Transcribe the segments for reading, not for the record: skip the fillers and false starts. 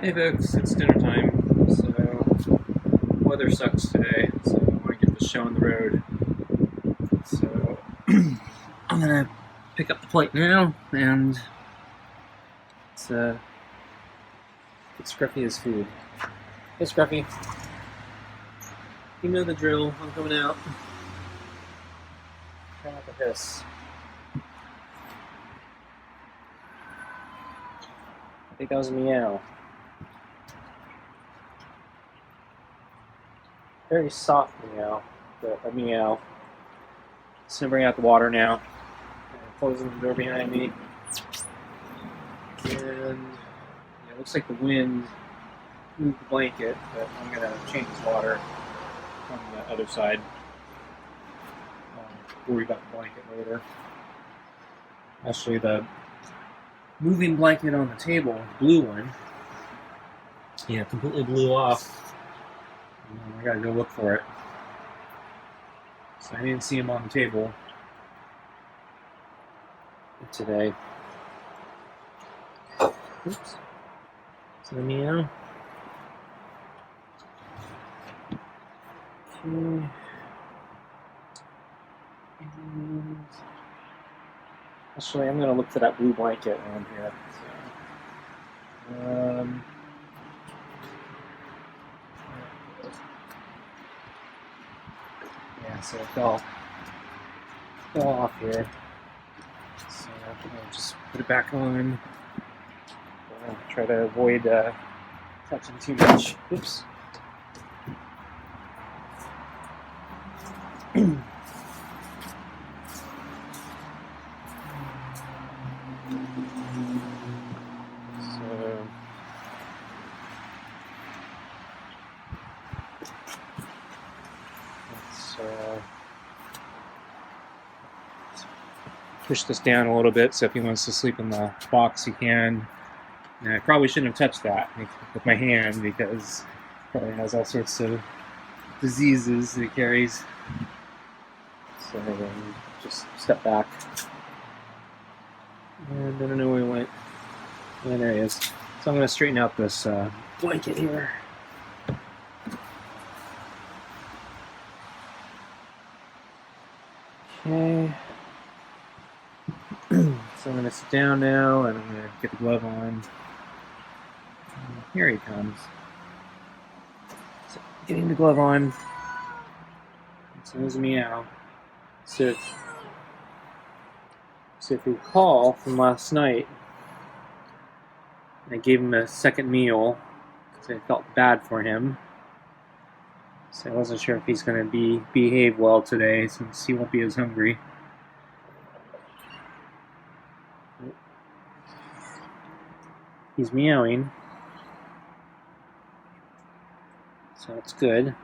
Hey folks, it's dinner time, so weather sucks today, so I want to get this show on the road. So I'm gonna pick up the plate now and get Scruffy his food. Hey Scruffy, you know the drill. I'm coming out. Try not to hiss. I think that was a meow. Very soft meow, but a meow. Just gonna bring out the water now. Closing the door behind me. And yeah, it looks like the wind moved the blanket, but I'm gonna change the water on the other side. Worry about the blanket later. Actually, the moving blanket on the table, the blue one, yeah, completely blew off. I gotta go look for it. So I didn't see him on the table today. Oops. So meow. Okay. And actually, I'm gonna look for that blue blanket on here. So, yeah, so it fell off here. So I'll just put it back on. Try to avoid touching too much. Oops. Push this down a little bit so if he wants to sleep in the box he can. And I probably shouldn't have touched that with my hand because it probably has all sorts of diseases that it carries. So just step back. And I don't know where he went. And there he is. So I'm going to straighten out this blanket here. Okay. So I'm going to sit down now and I'm going to get the glove on. And here he comes. So getting the glove on. So there's a meow. So if you recall from last night, I gave him a second meal because I felt bad for him. So I wasn't sure if he's going to behave well today since he won't be as hungry. He's meowing, so that's good.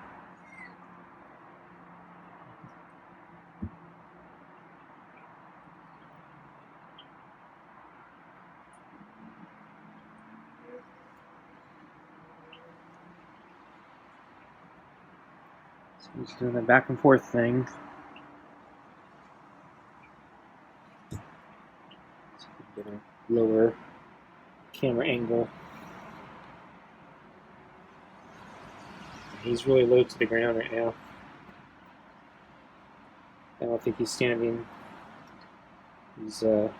So he's doing a back and forth thing. So get a lower camera angle. He's really low to the ground right now. I don't think he's standing. He's I'm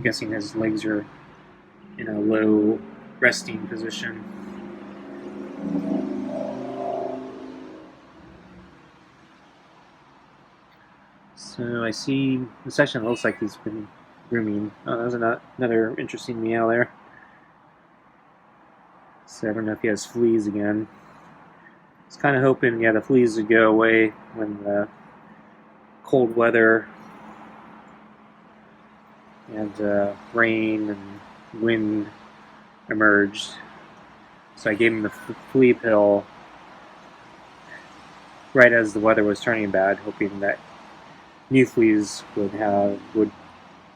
guessing his legs are in a low resting position. So I see this section looks like he's been grooming. Oh, that was another interesting meow there. So I don't know if he has fleas again. I was kind of hoping, the fleas would go away when the cold weather and rain and wind emerged. So I gave him the flea pill right as the weather was turning bad, hoping that new fleas would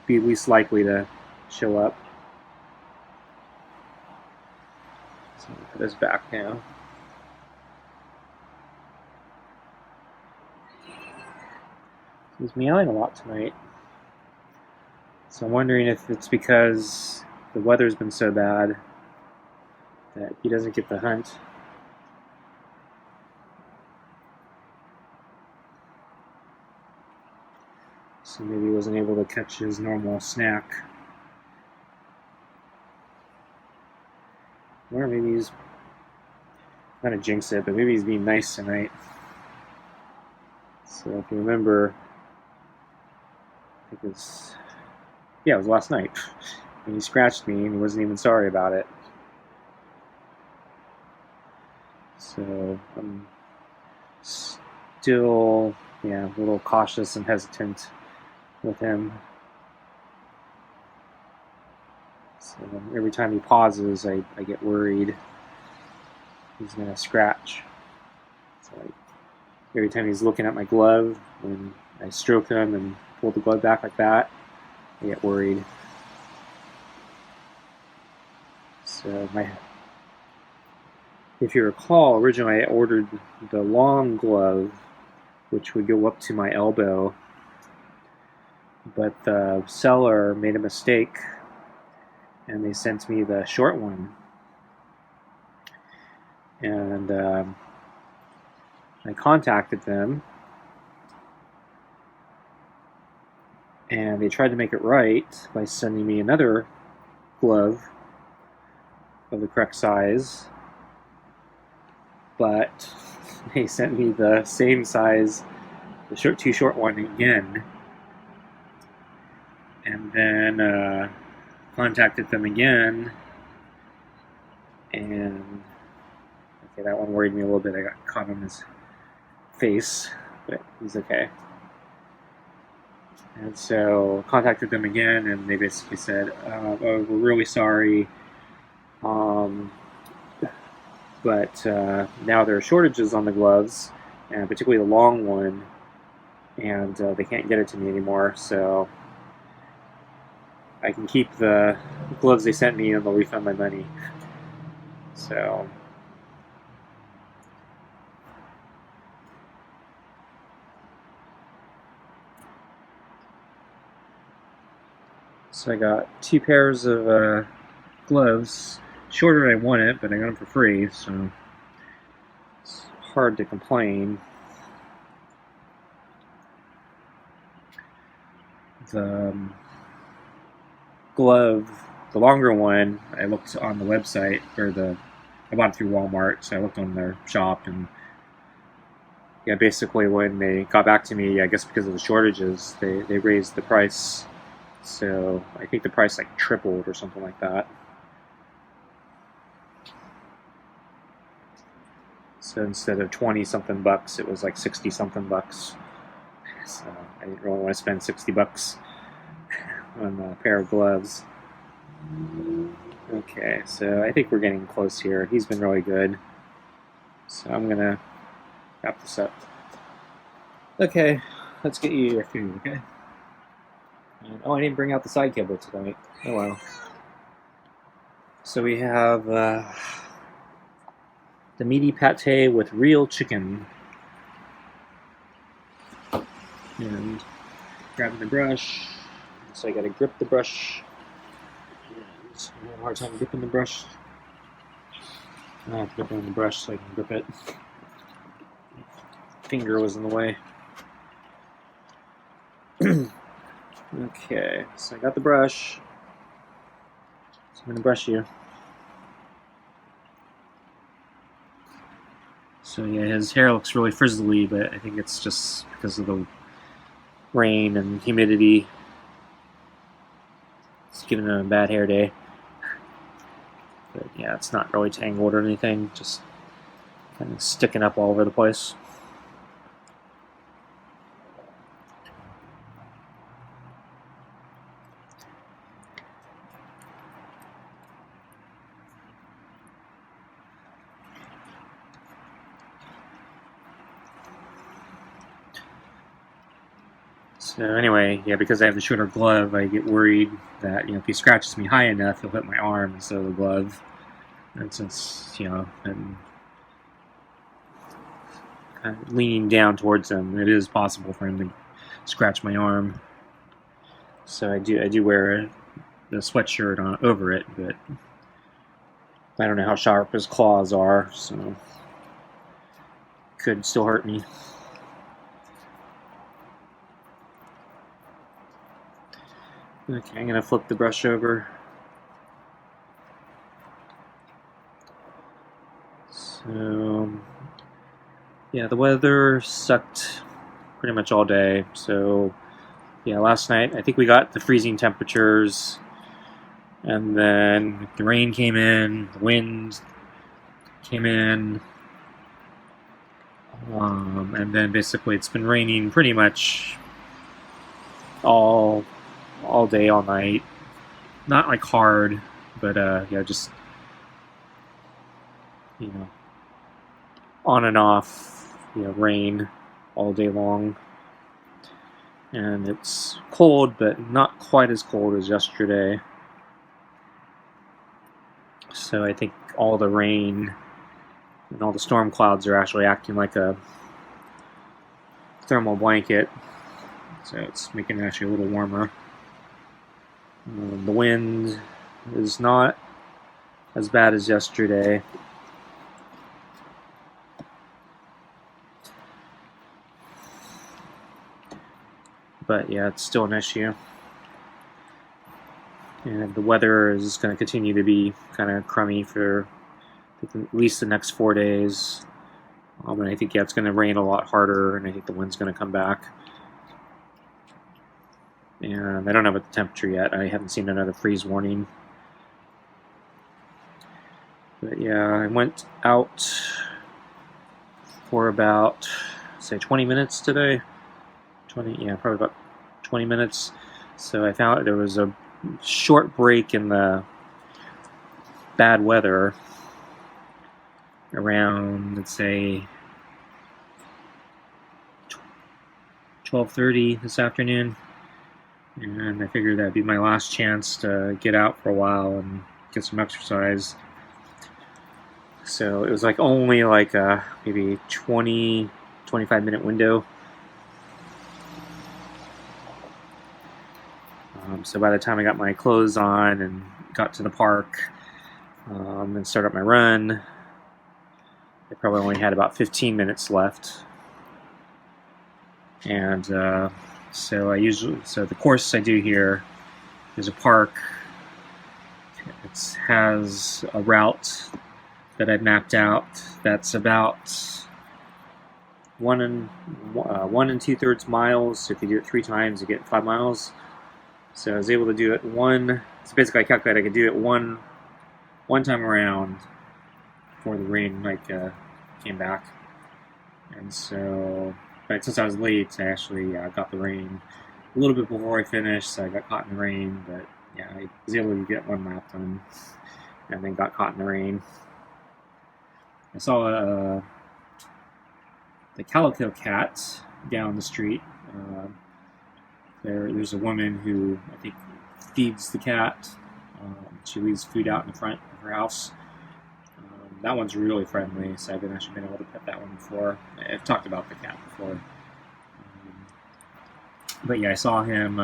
be least likely to show up. So I'll put this back now. He's meowing a lot tonight. So I'm wondering if it's because the weather's been so bad that he doesn't get the hunt. So maybe he wasn't able to catch his normal snack. Or maybe he's, not to jinx it, but maybe he's being nice tonight. So if you remember, I think it was last night. And he scratched me and he wasn't even sorry about it. So I'm still, a little cautious and hesitant with him. So every time he pauses, I get worried he's going to scratch. So every time he's looking at my glove, when I stroke him and pull the glove back like that, I get worried. So if you recall, originally I ordered the long glove, which would go up to my elbow, but the seller made a mistake and they sent me the short one. And I contacted them and they tried to make it right by sending me another glove of the correct size, but they sent me the same size, the too short one again, and then contacted them again, and okay, that one worried me a little bit. I got caught on his face, but he's okay. And so contacted them again, and they basically said, "Oh, we're really sorry, but now there are shortages on the gloves, and particularly the long one, and they can't get it to me anymore. So I can keep the gloves they sent me, and they'll refund my money." So I got 2 pairs of gloves, shorter than I wanted, but I got them for free, so it's hard to complain. The glove, the longer one, I looked on the website, I bought it through Walmart, so I looked on their shop, and basically when they got back to me, I guess because of the shortages, they raised the price. So I think the price like tripled or something like that. So instead of 20-something bucks, it was like 60-something bucks. So I didn't really want to spend 60 bucks on a pair of gloves. Okay, so I think we're getting close here. He's been really good. So I'm gonna wrap this up. Okay, let's get you your food, okay? And, I didn't bring out the side kibble tonight. Oh well. So we have the meaty pate with real chicken. And grabbing the brush. So I gotta grip the brush. And I have a hard time gripping the brush. I have to grip it on the brush so I can grip it. Finger was in the way. Okay, so I got the brush. So I'm gonna brush you. So his hair looks really frizzly, but I think it's just because of the rain and humidity. It's giving him a bad hair day. But it's not really tangled or anything, just kind of sticking up all over the place. So anyway, because I have the shorter glove, I get worried that if he scratches me high enough, he'll hit my arm instead of the glove. And since I'm kind of leaning down towards him, it is possible for him to scratch my arm. So I do wear the sweatshirt on over it, but I don't know how sharp his claws are, so could still hurt me. Okay, I'm gonna flip the brush over. So yeah, the weather sucked pretty much all day. So yeah, last night I think we got the freezing temperatures, and then the rain came in, the wind came in, and then basically it's been raining pretty much all day, all night. Not like hard, but yeah, just on and off, rain all day long. And it's cold, but not quite as cold as yesterday. So I think all the rain and all the storm clouds are actually acting like a thermal blanket. So it's making it actually a little warmer. The wind is not as bad as yesterday. But yeah, it's still an issue. And the weather is going to continue to be kind of crummy for at least the next 4 days. And I think, yeah, it's going to rain a lot harder, and I think the wind's going to come back. And I don't know about the temperature yet. I haven't seen another freeze warning. But yeah, I went out for about, say, 20 minutes today. Probably about 20 minutes. So I found there was a short break in the bad weather around, let's say, 12:30 this afternoon, and I figured that'd be my last chance to get out for a while and get some exercise. So it was like only like a maybe 20-25 minute window. So by the time I got my clothes on and got to the park and started my run, I probably only had about 15 minutes left. And so the course I do here is a park. It has a route that I've mapped out that's about 1 2/3 miles. So if you do it 3 times, you get 5 miles. So I was able to do it so basically I calculated I could do it one time around before the rain came back. And so, but since I was late, I actually got the rain a little bit before I finished, so I got caught in the rain. But yeah, I was able to get 1 lap done, and then got caught in the rain. I saw the calico cat down the street. There's a woman who I think feeds the cat. She leaves food out in the front of her house. That one's really friendly, so I've actually been able to pet that one before. I've talked about the cat before. But yeah, I saw him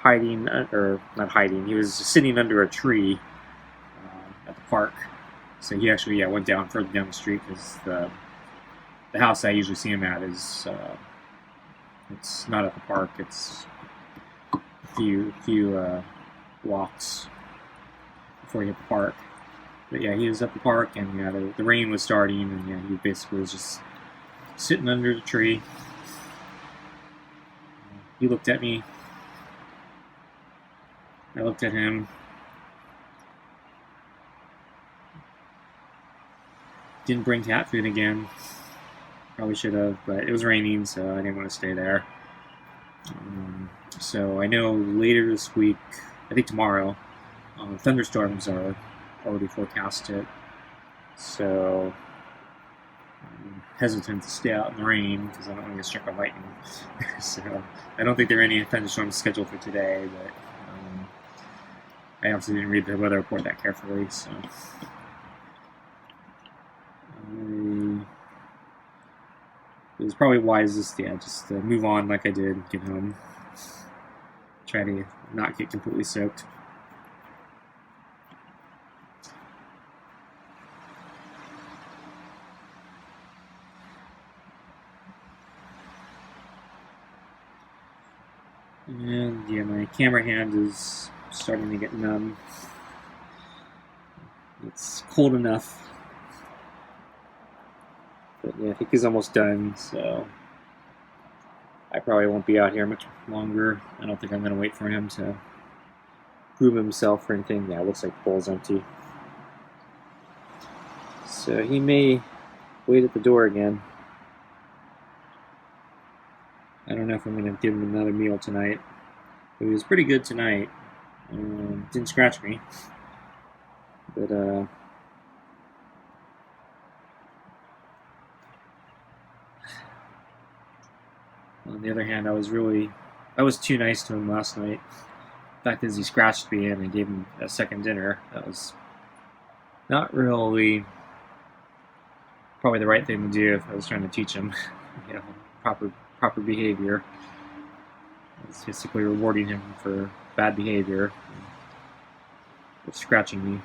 hiding, or not hiding, he was sitting under a tree at the park. So he actually went down further down the street, because the house I usually see him at is it's not at the park. It's a few blocks before you hit the park. But yeah, he was at the park, and the rain was starting, and he basically was just sitting under the tree. He looked at me. I looked at him. Didn't bring cat food again. Probably should have, but it was raining, so I didn't want to stay there. So I know later this week, I think tomorrow, thunderstorms are already forecasted. So I'm hesitant to stay out in the rain because I don't want to get struck by lightning. So I don't think there are any thunderstorms scheduled for today, but I also didn't read the weather report that carefully, so it was probably wisest, just to move on like I did, get home. try to not get completely soaked. And yeah, my camera hand is starting to get numb. It's cold enough. But yeah, I think he's almost done, so I probably won't be out here much longer. I don't think I'm going to wait for him to prove himself or anything. Yeah, it looks like the bowl's empty. So he may wait at the door again. I don't know if I'm going to give him another meal tonight. But he was pretty good tonight. Didn't scratch me. But, on the other hand, I was too nice to him last night. The fact is, he scratched me and I gave him a second dinner. That was not really probably the right thing to do if I was trying to teach him, proper behavior. It's basically rewarding him for bad behavior, for scratching me.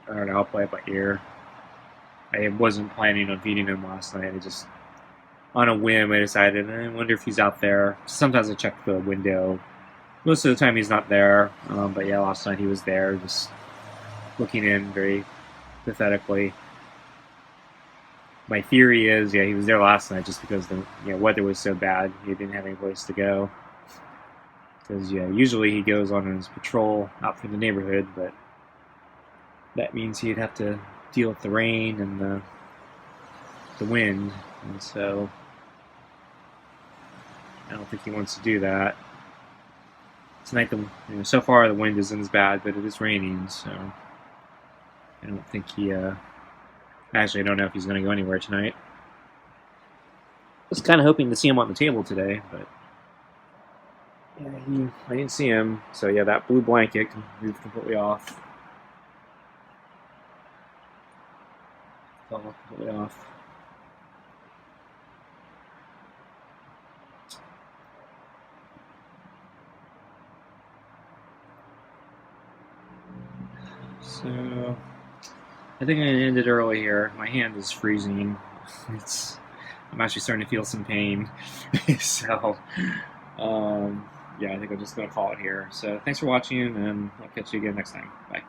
I don't know, I'll play it by ear. I wasn't planning on feeding him last night. I just, on a whim, I decided, I wonder if he's out there. Sometimes I check the window. Most of the time he's not there. But yeah, last night he was there, just looking in very pathetically. My theory is, yeah, he was there last night just because the weather was so bad. He didn't have any place to go. Because yeah, usually he goes on his patrol out through the neighborhood, but that means he'd have to deal with the rain and the wind, and so I don't think he wants to do that. Tonight, so far the wind isn't as bad, but it is raining, so I don't think he. Actually, I don't know if he's going to go anywhere tonight. I was kind of hoping to see him on the table today, but yeah, I didn't see him. So yeah, that blue blanket moved completely off. Fell completely off. So I think I'm going to end it early here. My hand is freezing. I'm actually starting to feel some pain. So, yeah, I think I'm just going to call it here. So thanks for watching, and I'll catch you again next time. Bye.